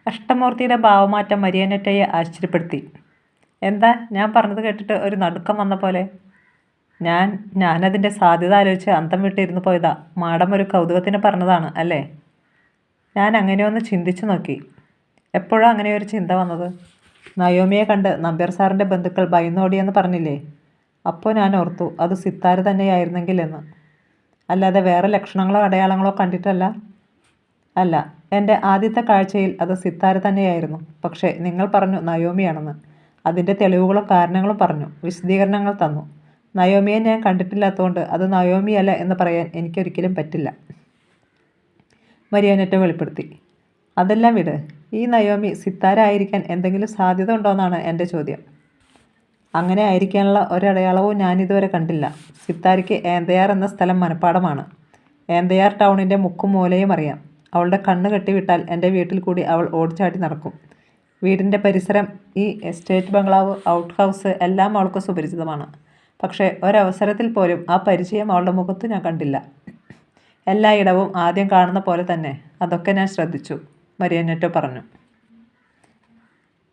അഷ്ടമൂർത്തിയുടെ ഭാവമാറ്റം മരിയന്നറ്റയെ ആശ്ചര്യപ്പെടുത്തി. എന്താ, ഞാൻ പറഞ്ഞത് കേട്ടിട്ട് ഒരു നടുക്കം വന്ന പോലെ? ഞാനതിൻ്റെ സാധ്യത ആലോചിച്ച് അന്തം വിട്ടിരുന്നു പോയതാ. മാഡം ഒരു കൗതുകത്തിന് പറഞ്ഞതാണ് അല്ലേ? ഞാൻ അങ്ങനെയൊന്ന് ചിന്തിച്ചു നോക്കി. എപ്പോഴാണ് അങ്ങനെ ഒരു ചിന്ത വന്നത്? നയോമിയെ കണ്ട് നമ്പ്യാർ സാറിൻ്റെ ബന്ധുക്കൾ ഭയന്നോടിയെന്ന് പറഞ്ഞില്ലേ? അപ്പോൾ ഞാൻ ഓർത്തു അത് സിത്താര തന്നെയായിരുന്നെങ്കിൽ എന്ന്. അല്ലാതെ വേറെ ലക്ഷണങ്ങളോ അടയാളങ്ങളോ കണ്ടിട്ടല്ല. അല്ല, എൻ്റെ ആദ്യത്തെ കാഴ്ചയിൽ അത് സിത്താര തന്നെയായിരുന്നു. പക്ഷേ നിങ്ങൾ പറഞ്ഞു നയോമിയാണെന്ന്. അതിൻ്റെ തെളിവുകളും കാരണങ്ങളും പറഞ്ഞു, വിശദീകരണങ്ങൾ തന്നു. നയോമിയെ ഞാൻ കണ്ടിട്ടില്ലാത്തതുകൊണ്ട് അത് നയോമിയല്ല എന്ന് പറയാൻ എനിക്കൊരിക്കലും പറ്റില്ല. മരിയാനെറ്റോ വെളിപ്പെടുത്തി. അതെല്ലാം വിട്. ഈ നയോമി സിത്താര ആയിരിക്കാൻ എന്തെങ്കിലും സാധ്യത ഉണ്ടോയെന്നാണ് എൻ്റെ ചോദ്യം. അങ്ങനെ ആയിരിക്കാനുള്ള ഒരടയാളവും ഞാനിതുവരെ കണ്ടില്ല. സിത്താരയ്ക്ക് ഏന്തയാർ എന്ന സ്ഥലം മനഃപ്പാടമാണ്. ഏന്തയാർ ടൗണിൻ്റെ മുക്കും മൂലയും അറിയാം. അവളുടെ കണ്ണ് കെട്ടിവിട്ടാൽ എൻ്റെ വീട്ടിൽ കൂടി അവൾ ഓടിച്ചാടി നടക്കും. വീടിൻ്റെ പരിസരം, ഈ എസ്റ്റേറ്റ് ബംഗ്ലാവ്, ഔട്ട് ഹൗസ് എല്ലാം അവൾക്ക് സുപരിചിതമാണ്. പക്ഷേ ഒരവസരത്തിൽ പോലും ആ പരിചയം അവളുടെ മുഖത്ത് ഞാൻ കണ്ടില്ല. എല്ലായിടവും ആദ്യം കാണുന്ന പോലെ തന്നെ. അതൊക്കെ ഞാൻ ശ്രദ്ധിച്ചു, മരിയന്നറ്റോ പറഞ്ഞു.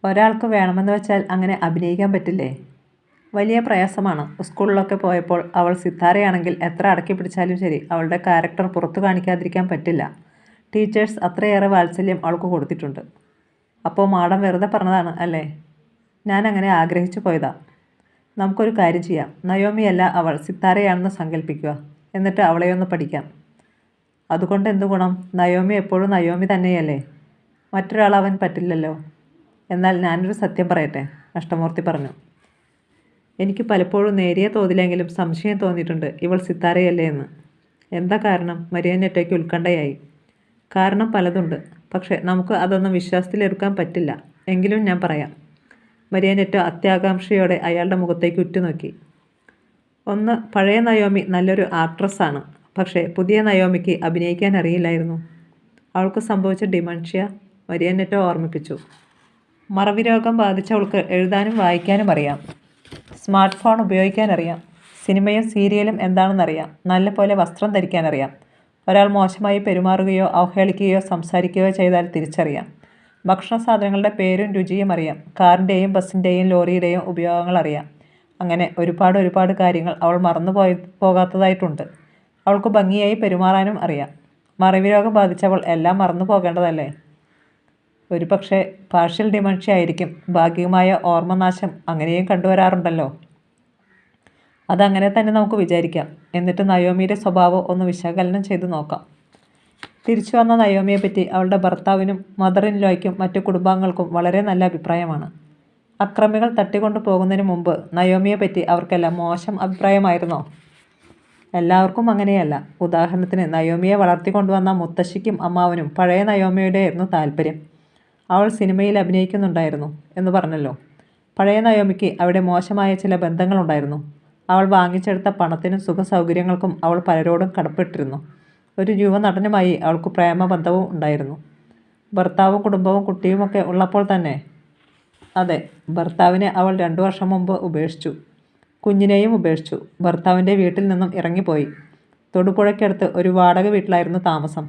ഒരാൾക്ക് വേണമെന്ന് വെച്ചാൽ അങ്ങനെ അഭിനയിക്കാൻ പറ്റില്ലേ? വലിയ പ്രയാസമാണ്. സ്കൂളിലൊക്കെ പോയപ്പോൾ അവൾ സിത്താരയാണെങ്കിൽ എത്ര അടക്കി പിടിച്ചാലും ശരി, അവളുടെ ക്യാരക്ടർ പുറത്തു കാണിക്കാതിരിക്കാൻ പറ്റില്ല. ടീച്ചേഴ്സ് അത്രയേറെ വാത്സല്യം അവൾക്ക് കൊടുത്തിട്ടുണ്ട്. അപ്പോൾ മാഡം വെറുതെ പറഞ്ഞതാണ് അല്ലേ? ഞാൻ അങ്ങനെ ആഗ്രഹിച്ചു പോയതാ. നമുക്കൊരു കാര്യം ചെയ്യാം. നയോമിയല്ല അവൾ, സിത്താരയാണെന്ന് സങ്കല്പിക്കുക. എന്നിട്ട് അവളെയൊന്ന് പഠിക്കാം. അതുകൊണ്ട് എന്തു ഗുണം? നയോമി എപ്പോഴും നയോമി തന്നെയല്ലേ. മറ്റൊരാളാവാൻ പറ്റില്ലല്ലോ. എന്നാൽ ഞാനൊരു സത്യം പറയട്ടെ, അഷ്ടമൂർത്തി പറഞ്ഞു. എനിക്ക് പലപ്പോഴും നേരിയ തോതിലെങ്കിലും സംശയം തോന്നിയിട്ടുണ്ട് ഇവൾ സിത്താരയല്ലേ എന്ന്. എന്താ കാരണം? മരിയന്നറ്റയ്ക്ക് ഉത്കണ്ഠയായി. കാരണം പലതുണ്ട്. പക്ഷേ നമുക്ക് അതൊന്നും വിശ്വാസത്തിലെടുക്കാൻ പറ്റില്ല. എങ്കിലും ഞാൻ പറയാം. മരിയന്നറ്റോ അത്യാകാംക്ഷയോടെ അയാളുടെ മുഖത്തേക്ക് ഉറ്റുനോക്കി. ഒന്ന്, പഴയ നയോമി നല്ലൊരു ആക്ട്രസ്സാണ്. പക്ഷേ പുതിയ നയോമിക്ക് അഭിനയിക്കാൻ അറിയില്ലായിരുന്നു. അവൾക്ക് സംഭവിച്ച ഡിമൻഷ്യ, മരിയന്നറ്റോ ഓർമ്മിപ്പിച്ചു. മറവി രോഗം ബാധിച്ചവൾക്ക് എഴുതാനും വായിക്കാനും അറിയാം. സ്മാർട്ട് ഫോൺ ഉപയോഗിക്കാനറിയാം. സിനിമയും സീരിയലും എന്താണെന്നറിയാം. നല്ലപോലെ വസ്ത്രം ധരിക്കാനറിയാം. ഒരാൾ മോശമായി പെരുമാറുകയോ അവഹേളിക്കുകയോ സംസാരിക്കുകയോ ചെയ്താൽ തിരിച്ചറിയാം. ഭക്ഷണ സാധനങ്ങളുടെ പേരും രുചിയും അറിയാം. കാറിൻ്റെയും ബസ്സിൻ്റെയും ലോറിയുടെയും ഉപയോഗങ്ങൾ അറിയാം. അങ്ങനെ ഒരുപാട് കാര്യങ്ങൾ അവൾ മറന്നു പോകാത്തതായിട്ടുണ്ട്. അവൾക്ക് ഭംഗിയായി പെരുമാറാനും അറിയാം. മറവി രോഗം ബാധിച്ചവൾ എല്ലാം മറന്നു പോകേണ്ടതല്ലേ? ഒരു പക്ഷേ പാർഷ്യൽ ഡിമൻഷ്യ ആയിരിക്കും. ഭാഗികമായ ഓർമ്മനാശം അങ്ങനെയും കണ്ടുവരാറുണ്ടല്ലോ. അതങ്ങനെ തന്നെ നമുക്ക് വിചാരിക്കാം. എന്നിട്ട് നയോമിയുടെ സ്വഭാവം ഒന്ന് വിശകലനം ചെയ്ത് നോക്കാം. തിരിച്ചു വന്ന നയോമിയെപ്പറ്റി അവളുടെ ഭർത്താവിനും മദർ ഇൻ ലോയ്ക്കും മറ്റു കുടുംബാംഗങ്ങൾക്കും വളരെ നല്ല അഭിപ്രായമാണ്. അക്രമികൾ തട്ടിക്കൊണ്ടു പോകുന്നതിന് മുമ്പ് നയോമിയെപ്പറ്റി അവർക്കെല്ലാം മോശം അഭിപ്രായമായിരുന്നോ? എല്ലാവർക്കും അങ്ങനെയല്ല. ഉദാഹരണത്തിന് നയോമിയെ വളർത്തിക്കൊണ്ടുവന്ന മുത്തശ്ശിക്കും അമ്മാവനും പഴയ നയോമിയുടെയായിരുന്നു താല്പര്യം. അവൾ സിനിമയിൽ അഭിനയിക്കുന്നുണ്ടായിരുന്നു എന്ന് പറഞ്ഞല്ലോ. പഴയ നയോമിക്ക് അവിടെ മോശമായ ചില ബന്ധങ്ങളുണ്ടായിരുന്നു. അവൾ വാങ്ങിച്ചെടുത്ത പണത്തിനും സുഖസൗകര്യങ്ങൾക്കും അവൾ പലരോടും കടപ്പെട്ടിരുന്നു. ഒരു യുവനടനുമായി അവൾക്ക് പ്രേമബന്ധവും ഉണ്ടായിരുന്നു. ഭർത്താവും കുടുംബവും കുട്ടിയുമൊക്കെ ഉള്ളപ്പോൾ തന്നെ. അതെ, ഭർത്താവിനെ അവൾ 2 വർഷം മുമ്പ് ഉപേക്ഷിച്ചു. കുഞ്ഞിനെയും ഉപേക്ഷിച്ചു. ഭർത്താവിൻ്റെ വീട്ടിൽ നിന്നും ഇറങ്ങിപ്പോയി. തൊടുപുഴയ്ക്കടുത്ത് ഒരു വാടക വീട്ടിലായിരുന്നു താമസം.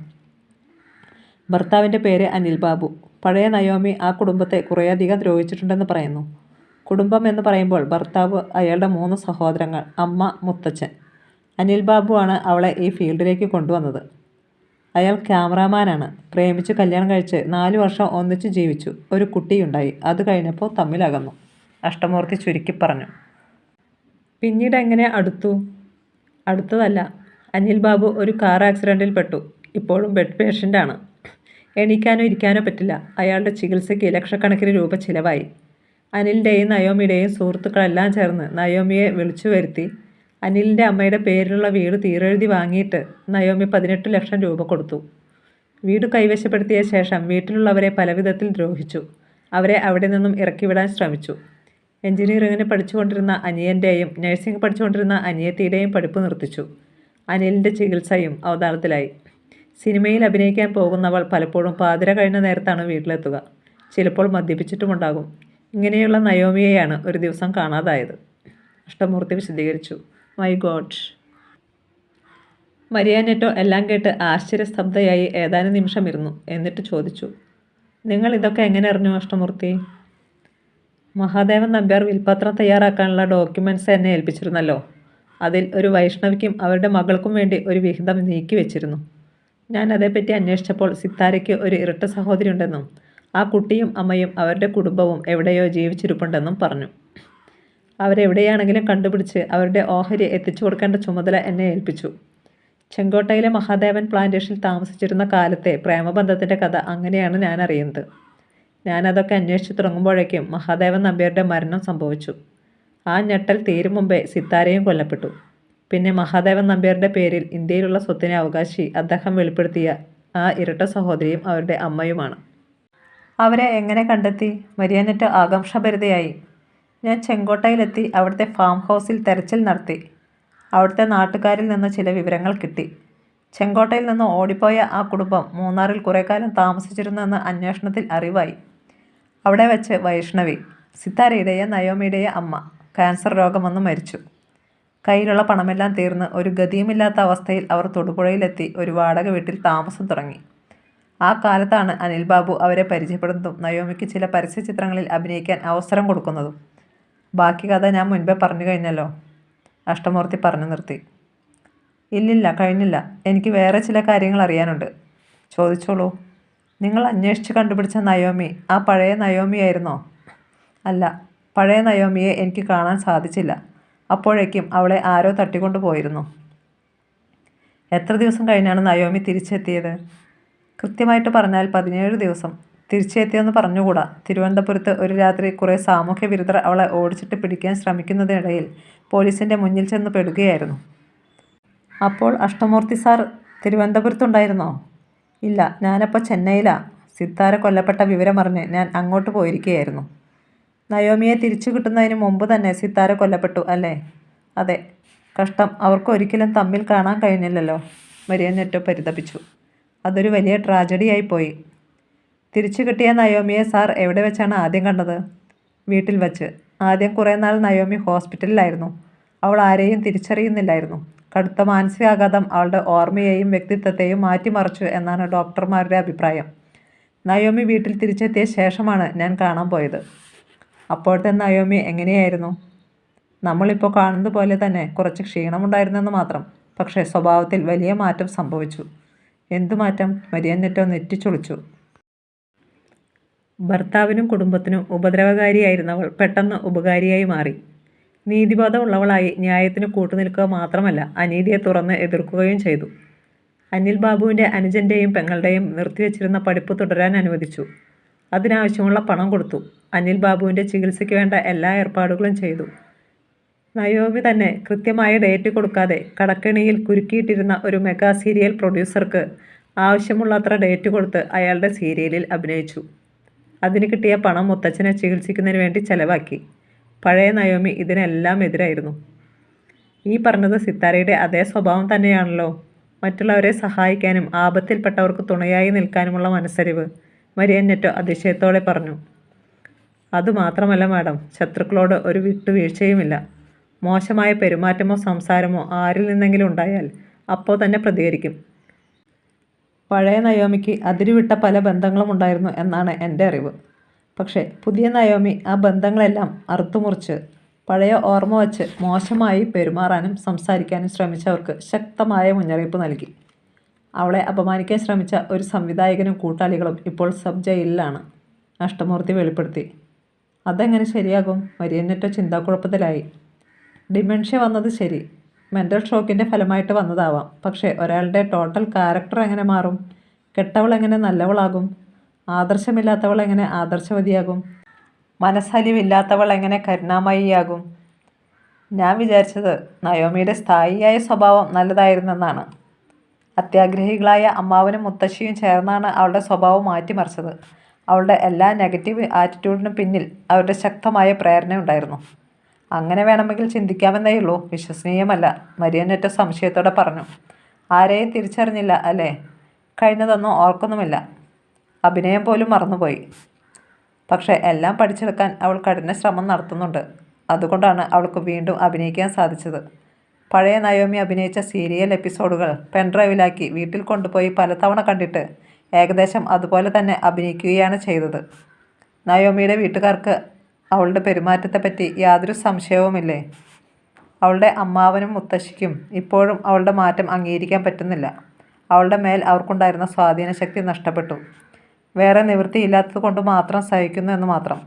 ഭർത്താവിൻ്റെ പേര് അനിൽ ബാബു. പഴയ നയോമി ആ കുടുംബത്തെ കുറേയധികം ദ്രോഹിച്ചിട്ടുണ്ടെന്ന് പറയുന്നു. കുടുംബം എന്ന് പറയുമ്പോൾ ഭർത്താവ്, അയാളുടെ 3 സഹോദരങ്ങൾ, അമ്മ, മുത്തച്ഛൻ. അനിൽ ബാബു ആണ് അവളെ ഈ ഫീൽഡിലേക്ക് കൊണ്ടുവന്നത്. അയാൾ ക്യാമറാമാനാണ്. പ്രേമിച്ച് കല്യാണം കഴിച്ച് 4 വർഷം ഒന്നിച്ച് ജീവിച്ചു. ഒരു കുട്ടിയുണ്ടായി. അത് കഴിഞ്ഞപ്പോൾ തമ്മിലകന്നു. അഷ്ടമൂർത്തി ചുരുക്കി പറഞ്ഞു. പിന്നീട് എങ്ങനെ അടുത്തു? അടുത്തതല്ല. അനിൽ ബാബു ഒരു കാർ ആക്സിഡൻറ്റിൽ പെട്ടു. ഇപ്പോഴും ബെഡ് പേഷ്യൻ്റാണ്. എണീക്കാനോ ഇരിക്കാനോ പറ്റില്ല. അയാളുടെ ചികിത്സയ്ക്ക് ലക്ഷക്കണക്കിന് രൂപ ചിലവായി. അനിലിൻ്റെയും നയോമിയുടെയും സുഹൃത്തുക്കളെല്ലാം ചേർന്ന് നയോമിയെ വിളിച്ചു വരുത്തി അനിലിൻ്റെ അമ്മയുടെ പേരിലുള്ള വീട് തീരെഴുതി വാങ്ങിയിട്ട് നയോമി 18 ലക്ഷം രൂപ കൊടുത്തു. വീട് കൈവശപ്പെടുത്തിയ ശേഷം വീട്ടിലുള്ളവരെ പലവിധത്തിൽ ദ്രോഹിച്ചു. അവരെ അവിടെ നിന്നും ഇറക്കിവിടാൻ ശ്രമിച്ചു. എഞ്ചിനീയറിങ്ങിന് പഠിച്ചുകൊണ്ടിരുന്ന അനിയൻ്റെയും നഴ്സിംഗ് പഠിച്ചുകൊണ്ടിരുന്ന അനിയത്തിയുടെയും പഠിപ്പ് നിർത്തിച്ചു. അനിലിൻ്റെ ചികിത്സയും അവതാളത്തിലായി. സിനിമയിൽ അഭിനയിക്കാൻ പോകുന്നവൾ പലപ്പോഴും പാതിര കഴിഞ്ഞ നേരത്താണ് വീട്ടിലെത്തുക. ചിലപ്പോൾ മദ്യപിച്ചിട്ടുമുണ്ടാകും. ഇങ്ങനെയുള്ള നയോമിയെയാണ് ഒരു ദിവസം കാണാതായത്. അഷ്ടമൂർത്തി വിശദീകരിച്ചു. My God. മരിയാനെറ്റോ എല്ലാം കേട്ട് ആശ്ചര്യസ്തബ്ധയായി ഏതാനും നിമിഷം ഇരുന്നു. എന്നിട്ട് ചോദിച്ചു, നിങ്ങൾ ഇതൊക്കെ എങ്ങനെ അറിഞ്ഞു അഷ്ടമൂർത്തി? മഹാദേവൻ നമ്പ്യാർ വിൽപ്പത്രം തയ്യാറാക്കാനുള്ള ഡോക്യുമെൻറ്റ്സ് എന്നെ ഏൽപ്പിച്ചിരുന്നല്ലോ. അതിൽ ഒരു വൈഷ്ണവിക്കും അവരുടെ മകൾക്കും വേണ്ടി ഒരു വിഹിതം നീക്കി വെച്ചിരുന്നു. ഞാൻ അതേപ്പറ്റി അന്വേഷിച്ചപ്പോൾ സിത്താരയ്ക്ക് ഒരു ഇരട്ട സഹോദരി ഉണ്ടെന്നും ആ കുട്ടിയും അമ്മയും അവരുടെ കുടുംബവും എവിടെയോ ജീവിച്ചിരിപ്പുണ്ടെന്നും പറഞ്ഞു. അവരെവിടെയാണെങ്കിലും കണ്ടുപിടിച്ച് അവരുടെ ഓഹരി എത്തിച്ചു കൊടുക്കേണ്ട ചുമതല എന്നെ ഏൽപ്പിച്ചു. ചെങ്കോട്ടയിലെ മഹാദേവൻ പ്ലാന്റേഷനിൽ താമസിച്ചിരുന്ന കാലത്തെ പ്രേമബന്ധത്തിൻ്റെ കഥ അങ്ങനെയാണ് ഞാൻ അറിയുന്നത്. ഞാനതൊക്കെ അന്വേഷിച്ചു തുടങ്ങുമ്പോഴേക്കും മഹാദേവൻ നമ്പ്യാരുടെ മരണം സംഭവിച്ചു. ആ ഞെട്ടൽ തീരും മുമ്പേ സിത്താരയും കൊല്ലപ്പെട്ടു. പിന്നെ മഹാദേവൻ നമ്പ്യാരുടെ പേരിൽ ഇന്ത്യയിലുള്ള സ്വത്തിന് അവകാശി അദ്ദേഹം വെളിപ്പെടുത്തിയ ആ ഇരട്ട സഹോദരിയും അവരുടെ അമ്മയുമാണ്. അവരെ എങ്ങനെ കണ്ടെത്തി? മരിയാനെറ്റ് ആകാംക്ഷാഭരിതയായി. ഞാൻ ചെങ്കോട്ടയിലെത്തി അവിടുത്തെ ഫാം ഹൗസിൽ തെരച്ചിൽ നടത്തി. അവിടുത്തെ നാട്ടുകാരിൽ നിന്ന് ചില വിവരങ്ങൾ കിട്ടി. ചെങ്കോട്ടയിൽ നിന്ന് ഓടിപ്പോയ ആ കുടുംബം മൂന്നാറിൽ കുറേ കാലം താമസിച്ചിരുന്നുവെന്ന് അന്വേഷണത്തിൽ അറിവായി. അവിടെ വെച്ച് വൈഷ്ണവി, സിത്താരയുടെയും നയോമിയുടെയും അമ്മ, ക്യാൻസർ രോഗം വന്ന് മരിച്ചു. കയ്യിലുള്ള പണമെല്ലാം തീർന്ന് ഒരു ഗതിയുമില്ലാത്ത അവസ്ഥയിൽ അവർ തൊടുപുഴയിലെത്തി ഒരു വാടക വീട്ടിൽ താമസം തുടങ്ങി. ആ കാലത്താണ് അനിൽ ബാബു അവരെ പരിചയപ്പെടുന്നതും നയോമിക്ക് ചില പരസ്യചിത്രങ്ങളിൽ അഭിനയിക്കാൻ അവസരം കൊടുക്കുന്നതും. ബാക്കി കഥ ഞാൻ മുൻപേ പറഞ്ഞു കഴിഞ്ഞല്ലോ, അഷ്ടമൂർത്തി പറഞ്ഞു നിർത്തി. ഇല്ലില്ല, കഴിഞ്ഞില്ല. എനിക്ക് വേറെ ചില കാര്യങ്ങൾ അറിയാനുണ്ട്. ചോദിച്ചോളൂ. നിങ്ങൾ അന്വേഷിച്ച് കണ്ടുപിടിച്ച നയോമി ആ പഴയ നയോമിയായിരുന്നോ? അല്ല, പഴയ നയോമിയെ എനിക്ക് കാണാൻ സാധിച്ചില്ല. അപ്പോഴേക്കും അവളെ ആരോ തട്ടിക്കൊണ്ടു പോയിരുന്നു. എത്ര ദിവസം കഴിഞ്ഞാണ് നയോമി തിരിച്ചെത്തിയത്? കൃത്യമായിട്ട് പറഞ്ഞാൽ 17 ദിവസം. തിരിച്ചെത്തിയെന്ന് പറഞ്ഞുകൂടാ. തിരുവനന്തപുരത്ത് ഒരു രാത്രി കുറേ സാമൂഹ്യ വിരുദ്ധർ അവളെ ഓടിച്ചിട്ട് പിടിക്കാൻ ശ്രമിക്കുന്നതിനിടയിൽ പോലീസിൻ്റെ മുന്നിൽ ചെന്ന് പെടുകയായിരുന്നു. അപ്പോൾ അഷ്ടമൂർത്തി സാർ തിരുവനന്തപുരത്തുണ്ടായിരുന്നോ? ഇല്ല, ഞാനപ്പോൾ ചെന്നൈയിലാ. സിത്താര കൊല്ലപ്പെട്ട വിവരമറിഞ്ഞ് ഞാൻ അങ്ങോട്ട് പോയിരിക്കുകയായിരുന്നു. നയോമിയെ തിരിച്ചു കിട്ടുന്നതിന് മുമ്പ് തന്നെ സിത്താര കൊല്ലപ്പെട്ടു അല്ലേ? അതെ. കഷ്ടം, അവർക്ക് ഒരിക്കലും തമ്മിൽ കാണാൻ കഴിഞ്ഞില്ലല്ലോ, മരിയനെറ്റോ പരിതപിച്ചു. അതൊരു വലിയ ട്രാജഡിയായിപ്പോയി. തിരിച്ചു കിട്ടിയ നയോമിയെ സാർ എവിടെ വെച്ചാണ് ആദ്യം കണ്ടത്? വീട്ടിൽ വച്ച്. ആദ്യം കുറേ നാൾ നയോമി ഹോസ്പിറ്റലിലായിരുന്നു. അവൾ ആരെയും തിരിച്ചറിയുന്നില്ലായിരുന്നു. കടുത്ത മാനസികാഘാതം അവളുടെ ഓർമ്മയെയും വ്യക്തിത്വത്തെയും മാറ്റിമറിച്ചു എന്നാണ് ഡോക്ടർമാരുടെ അഭിപ്രായം. നയോമി വീട്ടിൽ തിരിച്ചെത്തിയ ശേഷമാണ് ഞാൻ കാണാൻ പോയത്. അപ്പോഴത്തെ നയോമി എങ്ങനെയായിരുന്നു? നമ്മളിപ്പോൾ കാണുന്നത് പോലെ തന്നെ കുറച്ച് ക്ഷീണമുണ്ടായിരുന്നെന്ന് മാത്രം. പക്ഷേ സ്വഭാവത്തിൽ വലിയ മാറ്റം സംഭവിച്ചു. എന്തു മാറ്റം? മരിയനെറ്റോ നെറ്റിച്ചൊളിച്ചു. ഭർത്താവിനും കുടുംബത്തിനും ഉപദ്രവകാരിയായിരുന്നവൾ പെട്ടെന്ന് ഉപകാരിയായി മാറി. നീതിബോധമുള്ളവളായി ന്യായത്തിന് കൂട്ടുനിൽക്കുക മാത്രമല്ല, അനീതിയെ തുറന്ന് എതിർക്കുകയും ചെയ്തു. അനിൽ ബാബുവിൻ്റെ അനുജൻ്റെയും പെങ്ങളുടെയും നിർത്തിവെച്ചിരുന്ന പഠിപ്പ് തുടരാൻ അനുവദിച്ചു. അതിനാവശ്യമുള്ള പണം കൊടുത്തു. അനിൽ ബാബുവിൻ്റെ ചികിത്സയ്ക്ക് വേണ്ട എല്ലാ ഏർപ്പാടുകളും ചെയ്തു. നയോമി തന്നെ കൃത്യമായ ഡേറ്റ് കൊടുക്കാതെ കടക്കെണിയിൽ കുരുക്കിയിട്ടിരുന്ന ഒരു മെഗാ സീരിയൽ പ്രൊഡ്യൂസർക്ക് ആവശ്യമുള്ളത്ര ഡേറ്റ് കൊടുത്ത് അയാളുടെ സീരിയലിൽ അഭിനയിച്ചു. അതിന് കിട്ടിയ പണം മുത്തച്ഛനെ ചികിത്സിക്കുന്നതിന് വേണ്ടി ചെലവാക്കി. പഴയ നയോമി ഇതിനെല്ലാം എതിരായിരുന്നു. ഈ പറഞ്ഞത് സിത്താരയുടെ അതേ സ്വഭാവം തന്നെയാണല്ലോ. മറ്റുള്ളവരെ സഹായിക്കാനും ആപത്തിൽപ്പെട്ടവർക്ക് തുണയായി നിൽക്കാനുമുള്ള മനസ്സരിവ്, മരിയനെറ്റോ അതിശയത്തോടെ പറഞ്ഞു. അതുമാത്രമല്ല മാഡം, ശത്രുക്കളോട് ഒരു വിട്ടുവീഴ്ചയുമില്ല. മോശമായ പെരുമാറ്റമോ സംസാരമോ ആരിൽ നിന്നെങ്കിലും ഉണ്ടായാൽ അപ്പോൾ തന്നെ പ്രതികരിക്കും. പഴയ നയോമിക്ക് അതിരുവിട്ട പല ബന്ധങ്ങളും ഉണ്ടായിരുന്നു എന്നാണ് എൻ്റെ അറിവ്. പക്ഷേ പുതിയ നയോമി ആ ബന്ധങ്ങളെല്ലാം അറുത്തുമുറിച്ച് പഴയ ഓർമ്മ വച്ച് മോശമായി പെരുമാറാനും സംസാരിക്കാനും ശ്രമിച്ചവർക്ക് ശക്തമായ മുന്നറിയിപ്പ് നൽകി. അവളെ അപമാനിക്കാൻ ശ്രമിച്ച ഒരു സംവിധായകനും കൂട്ടാളികളും ഇപ്പോൾ സബ് ജയിലിലാണ്, അഷ്ടമൂർത്തി വെളിപ്പെടുത്തി. അതെങ്ങനെ ശരിയാകും? മരിയനെറ്റോ ചിന്താക്കുഴപ്പത്തിലായി. ഡിമെൻഷ്യ വന്നത് ശരി, മെൻ്റൽ ഷോക്കിൻ്റെ ഫലമായിട്ട് വന്നതാവാം. പക്ഷേ ഒരാളുടെ ടോട്ടൽ ക്യാരക്ടർ എങ്ങനെ മാറും? കെട്ടവൾ എങ്ങനെ നല്ലവളാകും? ആദർശമില്ലാത്തവൾ എങ്ങനെ ആദർശവതിയാകും? മനസ്സലിവില്ലാത്തവൾ എങ്ങനെ കരുണാമയിയാകും? ഞാൻ വിചാരിച്ചത് നയോമിയുടെ സ്ഥായിയായ സ്വഭാവം നല്ലതായിരുന്നെന്നാണ്. അത്യാഗ്രഹികളായ അമ്മാവനും മുത്തശ്ശിയും ചേർന്നാണ് അവളുടെ സ്വഭാവം മാറ്റിമറിച്ചത്. അവളുടെ എല്ലാ നെഗറ്റീവ് ആറ്റിറ്റ്യൂഡിനും പിന്നിൽ അവരുടെ ശക്തമായ പ്രേരണയുണ്ടായിരുന്നു. അങ്ങനെ വേണമെങ്കിൽ ചിന്തിക്കാമെന്നേയുള്ളൂ, വിശ്വസനീയമല്ല, മരിയനെറ്റോ സംശയത്തോടെ പറഞ്ഞു. ആരെയും തിരിച്ചറിഞ്ഞില്ല അല്ലേ? കഴിഞ്ഞതൊന്നും ഓർക്കുന്നുമില്ല. അഭിനയം പോലും മറന്നുപോയി. പക്ഷേ എല്ലാം പഠിച്ചെടുക്കാൻ അവൾ കഠിന ശ്രമം നടത്തുന്നുണ്ട്. അതുകൊണ്ടാണ് അവൾക്ക് വീണ്ടും അഭിനയിക്കാൻ സാധിച്ചത്. പഴയ നയോമി അഭിനയിച്ച സീരിയൽ എപ്പിസോഡുകൾ പെൻഡ്രൈവിലാക്കി വീട്ടിൽ കൊണ്ടുപോയി പലതവണ കണ്ടിട്ട് ഏകദേശം അതുപോലെ തന്നെ അഭിനയിക്കുകയാണ് ചെയ്തത്. നയോമിയുടെ വീട്ടുകാർക്ക് അവളുടെ പെരുമാറ്റത്തെപ്പറ്റി യാതൊരു സംശയവുമില്ലേ? അവളുടെ അമ്മാവനും മുത്തശ്ശിക്കും ഇപ്പോഴും അവളുടെ മാറ്റം അംഗീകരിക്കാൻ പറ്റുന്നില്ല. അവളുടെ മേൽ അവർക്കുണ്ടായിരുന്ന സ്വാധീനശക്തി നഷ്ടപ്പെട്ടു. വേറെ നിവൃത്തിയില്ലാത്തത് കൊണ്ട് മാത്രം സഹിക്കുന്നു എന്ന് മാത്രം.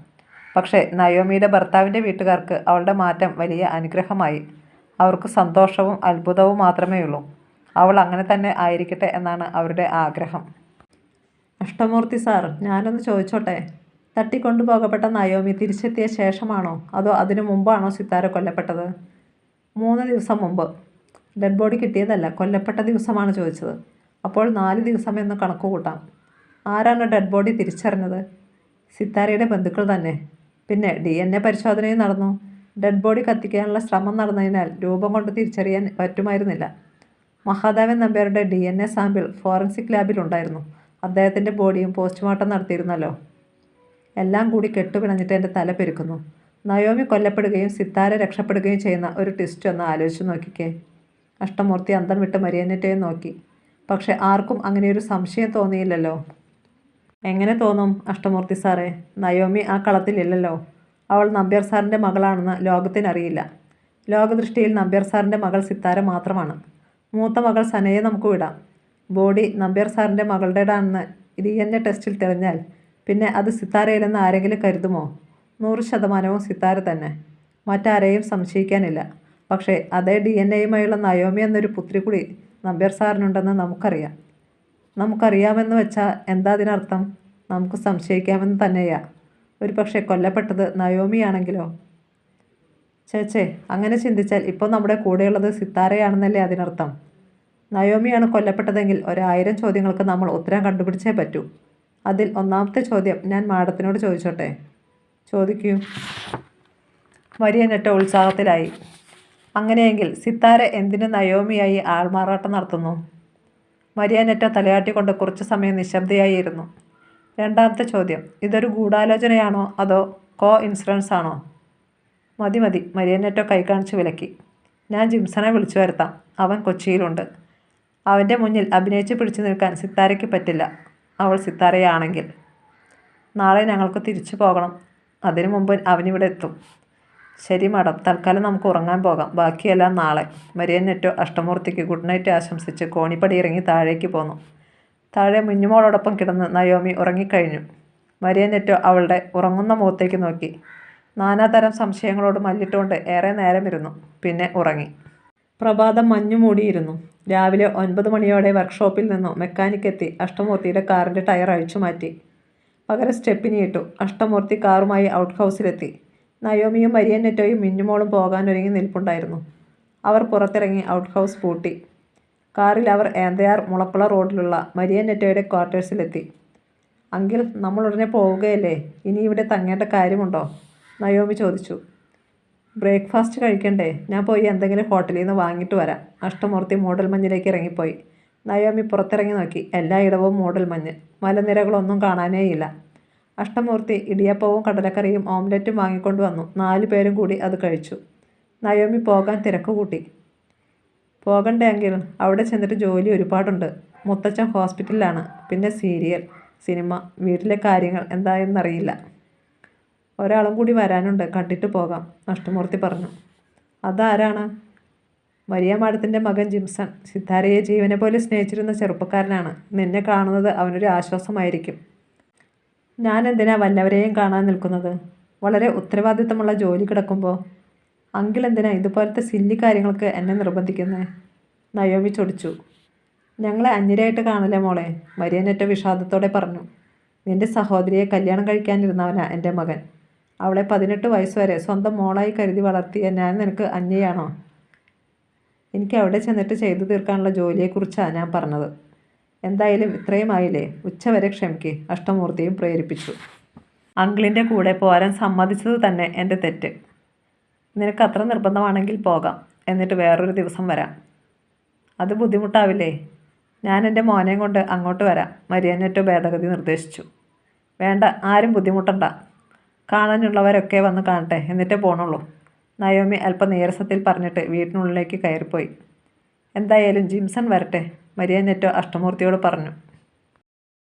പക്ഷേ നയോമിയുടെ ഭർത്താവിൻ്റെ വീട്ടുകാർക്ക് അവളുടെ മാറ്റം വലിയ അനുഗ്രഹമായി. അവർക്ക് സന്തോഷവും അത്ഭുതവും മാത്രമേയുള്ളൂ. അവൾ അങ്ങനെ തന്നെ ആയിരിക്കട്ടെ എന്നാണ് അവരുടെ ആഗ്രഹം. അഷ്ടമൂർത്തി സാർ, ഞാനൊന്ന് ചോദിച്ചോട്ടെ? തട്ടിക്കൊണ്ടുപോകപ്പെട്ട നയോമി തിരിച്ചെത്തിയ ശേഷമാണോ അതോ അതിനു മുമ്പാണോ സിത്താര കൊല്ലപ്പെട്ടത്? 3 ദിവസം മുമ്പ്. ഡെഡ് ബോഡി കിട്ടിയതല്ല, കൊല്ലപ്പെട്ട ദിവസമാണ് ചോദിച്ചത്. അപ്പോൾ 4 ദിവസം എന്ന് കണക്ക് കൂട്ടാം. ആരാണ് ഡെഡ് ബോഡി തിരിച്ചറിഞ്ഞത്? സിത്താരയുടെ ബന്ധുക്കൾ തന്നെ. പിന്നെ DNA പരിശോധനയും നടന്നു. ഡെഡ് ബോഡി കത്തിക്കാനുള്ള ശ്രമം നടന്നതിനാൽ രൂപം കൊണ്ട് തിരിച്ചറിയാൻ പറ്റുമായിരുന്നില്ല. മഹാദേവൻ നമ്പ്യാരുടെ DNA സാമ്പിൾ ഫോറൻസിക് ലാബിലുണ്ടായിരുന്നു. അദ്ദേഹത്തിൻ്റെ ബോഡിയും പോസ്റ്റ്മോർട്ടം നടത്തിയിരുന്നല്ലോ. എല്ലാം കൂടി കെട്ടുപിണഞ്ഞിട്ട് എൻ്റെ തല പെരുക്കുന്നു. നയോമി കൊല്ലപ്പെടുകയും സിത്താര രക്ഷപ്പെടുകയും ചെയ്യുന്ന ഒരു ട്വിസ്റ്റ് ഒന്ന് ആലോചിച്ച് നോക്കിക്കേ. അഷ്ടമൂർത്തി അന്തം വിട്ട് മരിയന്നറ്റയെ നോക്കി. പക്ഷെ ആർക്കും അങ്ങനെയൊരു സംശയം തോന്നിയില്ലല്ലോ. എങ്ങനെ തോന്നും അഷ്ടമൂർത്തി സാറേ? നയോമി ആ കളത്തിലില്ലല്ലോ. അവൾ നമ്പ്യാർ സാറിൻ്റെ മകളാണെന്ന് ലോകത്തിനറിയില്ല. ലോകദൃഷ്ടിയിൽ നമ്പ്യാർ സാറിൻ്റെ മകൾ സിത്താര മാത്രമാണ്. മൂത്ത മകൾ സനയെ നമുക്ക് വിടാം. ബോഡി നമ്പ്യാർ സാറിൻ്റെ മകളുടേതാണെന്ന് DNA ടെസ്റ്റിൽ തെളിഞ്ഞാൽ പിന്നെ അത് സിത്താരയിലെന്ന് ആരെങ്കിലും കരുതുമോ? 100% സിത്താര തന്നെ. മറ്റാരെയും സംശയിക്കാനില്ല. പക്ഷേ അതേ DNAയുമായുള്ള നയോമി എന്നൊരു പുത്രി കൂടി നമ്പ്യാർ സാറിനുണ്ടെന്ന് നമുക്കറിയാം. നമുക്കറിയാമെന്ന് വെച്ചാൽ എന്താ അതിനർത്ഥം? നമുക്ക് സംശയിക്കാമെന്ന് തന്നെയാ. ഒരു പക്ഷേ കൊല്ലപ്പെട്ടത് നയോമിയാണെങ്കിലോ? ചേച്ചേ, അങ്ങനെ ചിന്തിച്ചാൽ ഇപ്പോൾ നമ്മുടെ കൂടെയുള്ളത് സിത്താരയാണെന്നല്ലേ അതിനർത്ഥം? നയോമിയാണ് കൊല്ലപ്പെട്ടതെങ്കിൽ 1000 ചോദ്യങ്ങൾക്ക് നമ്മൾ ഉത്തരം കണ്ടുപിടിച്ചേ പറ്റൂ. അതിൽ ഒന്നാമത്തെ ചോദ്യം ഞാൻ മാഡത്തിനോട് ചോദിച്ചോട്ടെ? ചോദിക്കൂ. മരിയന്നറ്റ ഉത്സാഹത്തിലായി. അങ്ങനെയെങ്കിൽ സിത്താര എന്തിന് നയോമിയായി ആൾമാറാട്ടം നടത്തുന്നു? മരിയന്നറ്റ തലയാട്ടിക്കൊണ്ട് കുറച്ചു സമയം നിശബ്ദയായിരുന്നു. രണ്ടാമത്തെ ചോദ്യം, ഇതൊരു ഗൂഢാലോചനയാണോ അതോ ഇൻസിഡൻസ് ആണോ? മതി മതി, മരിയന്നറ്റോ കൈ കാണിച്ച് വിലക്കി. ഞാൻ ജിംസനെ വിളിച്ചു വരുത്താം. അവൻ കൊച്ചിയിലുണ്ട്. അവൻ്റെ മുന്നിൽ അഭിനയിച്ച് പിടിച്ചു നിൽക്കാൻ സിത്താരയ്ക്ക് പറ്റില്ല. അവൾ സിത്താരയാണെങ്കിൽ. നാളെ ഞങ്ങൾക്ക് തിരിച്ചു പോകണം. അതിനു മുമ്പ് അവനിവിടെ എത്തും. ശരി മാഡം, തൽക്കാലം നമുക്ക് ഉറങ്ങാൻ പോകാം. ബാക്കിയെല്ലാം നാളെ. മരിയന്നറ്റോ അഷ്ടമൂർത്തിക്ക് ഗുഡ് നൈറ്റ് ആശംസിച്ച് കോണിപ്പടി ഇറങ്ങി താഴേക്ക് പോന്നു. താഴെ മിന്നുമോളോടൊപ്പം കിടന്ന് നയോമി ഉറങ്ങിക്കഴിഞ്ഞു. മരിയന്നറ്റോ അവളുടെ ഉറങ്ങുന്ന മുഖത്തേക്ക് നോക്കി. നാനാതരം സംശയങ്ങളോട് മല്ലിട്ടുകൊണ്ട് ഏറെ നേരമിരുന്നു. പിന്നെ ഉറങ്ങി. പ്രഭാതം മഞ്ഞു മൂടിയിരുന്നു. രാവിലെ 9 മണിയോടെ വർക്ക്ഷോപ്പിൽ നിന്നു മെക്കാനിക് എത്തി അഷ്ടമൂർത്തിയുടെ കാറിൻ്റെ ടയർ അഴിച്ചു മാറ്റി. പകരം സ്റ്റെപ്പിനിയിട്ടു. അഷ്ടമൂർത്തി കാറുമായി ഔട്ട് ഹൗസിലെത്തി. നയോമിയും മരിയന്നറ്റോയും മിന്നുമോളും പോകാനൊരുങ്ങി നിൽപ്പുണ്ടായിരുന്നു. അവർ പുറത്തിറങ്ങി ഔട്ട് ഹൗസ് പൂട്ടി. കാറിൽ അവർ ഏന്തയാർ മുളക്കുള റോഡിലുള്ള മരിയന്നറ്റോയുടെ ക്വാർട്ടേഴ്സിലെത്തി. അങ്കിൾ, നമ്മൾ ഉടനെ പോവുകയല്ലേ? ഇനി ഇവിടെ തങ്ങേണ്ട കാര്യമുണ്ടോ? നയോമി ചോദിച്ചു. ബ്രേക്ക്ഫാസ്റ്റ് കഴിക്കണ്ടേ? ഞാൻ പോയി എന്തെങ്കിലും ഹോട്ടലിൽ നിന്ന് വാങ്ങിയിട്ട് വരാം. അഷ്ടമൂർത്തി മൂടൽമഞ്ഞിലേക്ക് ഇറങ്ങിപ്പോയി. നയോമി പുറത്തിറങ്ങി നോക്കി. എല്ലായിടവും മൂടൽമഞ്ഞ്. മലനിരകളൊന്നും കാണാനേയില്ല. അഷ്ടമൂർത്തി ഇടിയപ്പവും കടലക്കറിയും ഓംലെറ്റും വാങ്ങിക്കൊണ്ടു വന്നു. 4 പേരും കൂടി അത് കഴിച്ചു. നയോമി പോകാൻ തിരക്ക് കൂട്ടി. പോകണ്ടേ അങ്കിൾ? അവിടെ ചെന്നിട്ട് ജോലി ഒരുപാടുണ്ട്. മുത്തച്ഛൻ ഹോസ്പിറ്റലിലാണ്. പിന്നെ സീരിയൽ, സിനിമ, വീട്ടിലെ കാര്യങ്ങൾ എന്തായെന്നറിയില്ല. ഒരാളും കൂടി വരാനുണ്ട്, കണ്ടിട്ട് പോകാം, അഷ്ടമൂർത്തി പറഞ്ഞു. അതാരാണ്? മരിയ മാഡത്തിൻ്റെ മകൻ ജിംസൺ. സിത്താരയെ ജീവനെ പോലെ സ്നേഹിച്ചിരുന്ന ചെറുപ്പക്കാരനാണ്. നിന്നെ കാണുന്നത് അവനൊരു ആശ്വാസമായിരിക്കും. ഞാൻ എന്തിനാ വല്ലവരെയും കാണാൻ നിൽക്കുന്നത്? വളരെ ഉത്തരവാദിത്തമുള്ള ജോലി കിടക്കുമ്പോൾ. അങ്കിൾ എന്തിനാ ഇതുപോലത്തെ സില്ലി കാര്യങ്ങൾക്ക് എന്നെ നിർബന്ധിക്കുന്നത്? നയോമി ചൊടിച്ചു. ഞങ്ങളെ അന്യരായിട്ട് കാണല്ലേ മോളെ, മരിയന്നറ്റ വിഷാദത്തോടെ പറഞ്ഞു. നിന്റെ സഹോദരിയെ കല്യാണം കഴിക്കാനിരുന്നവനാ എൻ്റെ മകൻ. അവളെ 18 വയസ്സുവരെ സ്വന്തം മോളായി കരുതി വളർത്തിയ ഞാൻ നിനക്ക് അന്യയാണോ? എനിക്ക് അവിടെ ചെന്നിട്ട് ചെയ്തു തീർക്കാനുള്ള ജോലിയെക്കുറിച്ചാണ് ഞാൻ പറഞ്ഞത്. എന്തായാലും ഇത്രയും ആയില്ലേ, ഉച്ചവരെ ക്ഷമിക്ക്, അഷ്ടമൂർത്തിയും പ്രേരിപ്പിച്ചു. അങ്കിളിൻ്റെ കൂടെ പോരാൻ സമ്മതിച്ചത് തന്നെ എൻ്റെ തെറ്റ്. നിനക്ക് അത്ര നിർബന്ധമാണെങ്കിൽ പോകാം, എന്നിട്ട് വേറൊരു ദിവസം വരാം. അത് ബുദ്ധിമുട്ടാവില്ലേ? ഞാൻ എൻ്റെ മോനെയും കൊണ്ട് അങ്ങോട്ട് വരാം, മരിയന്നറ്റോ ഭേദഗതി നിർദ്ദേശിച്ചു. വേണ്ട, ആരും ബുദ്ധിമുട്ടണ്ട. കാണാനുള്ളവരൊക്കെ വന്ന് കാണട്ടെ, എന്നിട്ടേ പോണുള്ളൂ. നയോമി അല്പം നീരസത്തിൽ പറഞ്ഞിട്ട് വീട്ടിനുള്ളിലേക്ക് കയറിപ്പോയി. എന്തായാലും ജിംസൺ വരട്ടെ, മരിയന്നറ്റോ അഷ്ടമൂർത്തിയോട് പറഞ്ഞു.